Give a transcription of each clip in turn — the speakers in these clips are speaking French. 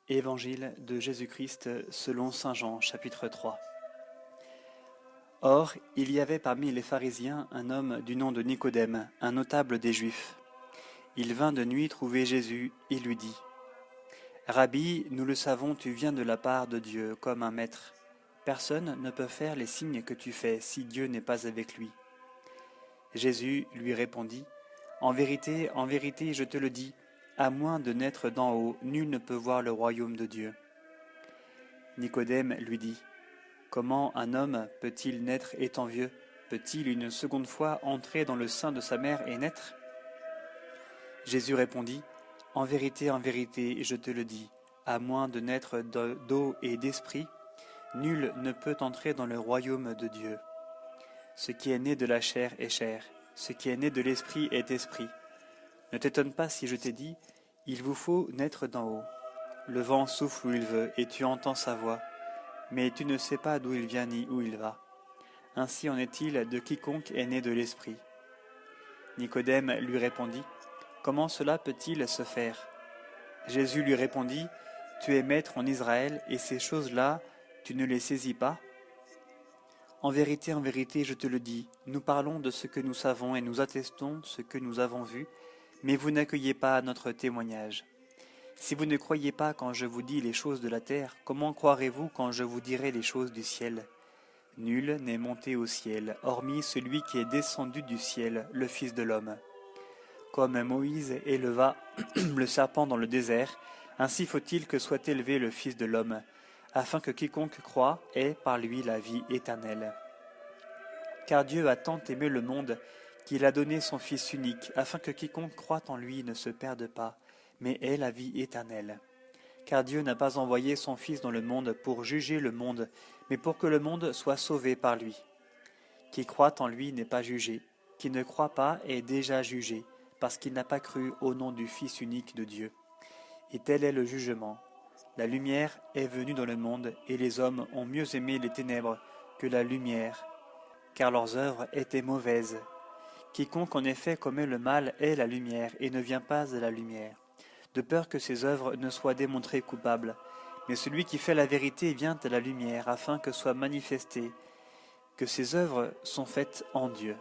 Évangile de Jésus-Christ selon saint Jean, chapitre 3. Or, il y avait parmi les pharisiens un homme du nom de Nicodème, un notable des Juifs. Il vint de nuit trouver Jésus et lui dit : « Rabbi, nous le savons, tu viens de la part de Dieu comme un maître. Personne ne peut faire les signes que tu fais si Dieu n'est pas avec lui. » Jésus lui répondit : « en vérité, je te le dis, à moins de naître d'en haut, nul ne peut voir le royaume de Dieu. » Nicodème lui dit : « Comment un homme peut-il naître étant vieux ? Peut-il une seconde fois entrer dans le sein de sa mère et naître ? » Jésus répondit : « en vérité, je te le dis, à moins de naître d'eau et d'esprit, nul ne peut entrer dans le royaume de Dieu. Ce qui est né de la chair est chair, ce qui est né de l'esprit est esprit. Ne t'étonne pas si je t'ai dit, il vous faut naître d'en haut. Le vent souffle où il veut, et tu entends sa voix, mais tu ne sais pas d'où il vient ni où il va. Ainsi en est-il de quiconque est né de l'esprit. » Nicodème lui répondit : « Comment cela peut-il se faire ? » Jésus lui répondit : « Tu es maître en Israël, et ces choses-là, tu ne les saisis pas ? En vérité, je te le dis, nous parlons de ce que nous savons et nous attestons ce que nous avons vu, mais vous n'accueillez pas notre témoignage. Si vous ne croyez pas quand je vous dis les choses de la terre, comment croirez-vous quand je vous dirai les choses du ciel ? Nul n'est monté au ciel, hormis celui qui est descendu du ciel, le Fils de l'homme. Comme Moïse éleva le serpent dans le désert, ainsi faut-il que soit élevé le Fils de l'homme, afin que quiconque croit ait par lui la vie éternelle. Car Dieu a tant aimé le monde qu'il a donné son Fils unique, afin que quiconque croit en lui ne se perde pas, mais ait la vie éternelle. Car Dieu n'a pas envoyé son Fils dans le monde pour juger le monde, mais pour que le monde soit sauvé par lui. Qui croit en lui n'est pas jugé, qui ne croit pas est déjà jugé, parce qu'il n'a pas cru au nom du Fils unique de Dieu. Et tel est le jugement. La lumière est venue dans le monde, et les hommes ont mieux aimé les ténèbres que la lumière, car leurs œuvres étaient mauvaises. Quiconque en effet commet le mal est la lumière, et ne vient pas de la lumière, de peur que ses œuvres ne soient démontrées coupables. Mais celui qui fait la vérité vient de la lumière, afin que soit manifesté que ses œuvres sont faites en Dieu. »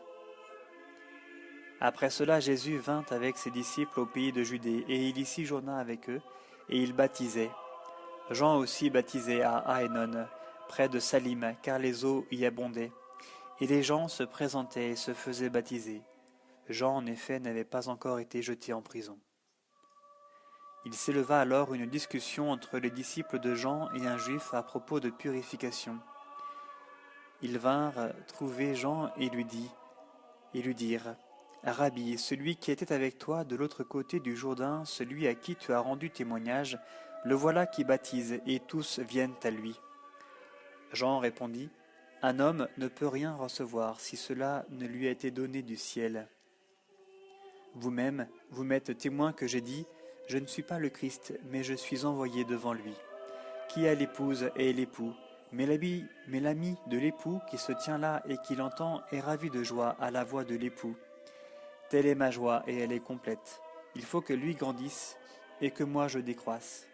Après cela, Jésus vint avec ses disciples au pays de Judée, et il y séjourna avec eux, et il baptisait. Jean aussi baptisait à Aénon, près de Salim, car les eaux y abondaient. Et les gens se présentaient et se faisaient baptiser. Jean, en effet, n'avait pas encore été jeté en prison. Il s'éleva alors une discussion entre les disciples de Jean et un juif à propos de purification. Ils vinrent trouver Jean et lui dirent : « Rabbi, celui qui était avec toi de l'autre côté du Jourdain, celui à qui tu as rendu témoignage, le voilà qui baptise, et tous viennent à lui. » Jean répondit : « Un homme ne peut rien recevoir si cela ne lui a été donné du ciel. Vous-même, vous m'êtes témoin que j'ai dit : je ne suis pas le Christ, mais je suis envoyé devant lui. Qui a l'épouse est l'époux, mais l'ami de l'époux qui se tient là et qui l'entend est ravi de joie à la voix de l'époux. Telle est ma joie et elle est complète. Il faut que lui grandisse et que moi je décroisse.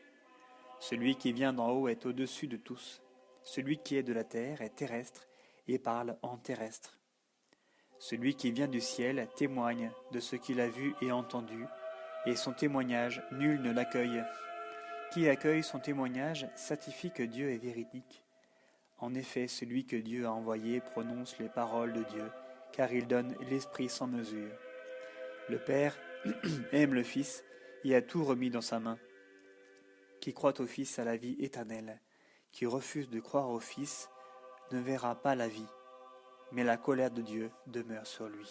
Celui qui vient d'en haut est au-dessus de tous. Celui qui est de la terre est terrestre et parle en terrestre. Celui qui vient du ciel témoigne de ce qu'il a vu et entendu, et son témoignage, nul ne l'accueille. Qui accueille son témoignage certifie que Dieu est véridique. En effet, celui que Dieu a envoyé prononce les paroles de Dieu, car il donne l'Esprit sans mesure. Le Père aime le Fils et a tout remis dans sa main. Qui croit au Fils a la vie éternelle. Qui refuse de croire au Fils ne verra pas la vie, mais la colère de Dieu demeure sur lui.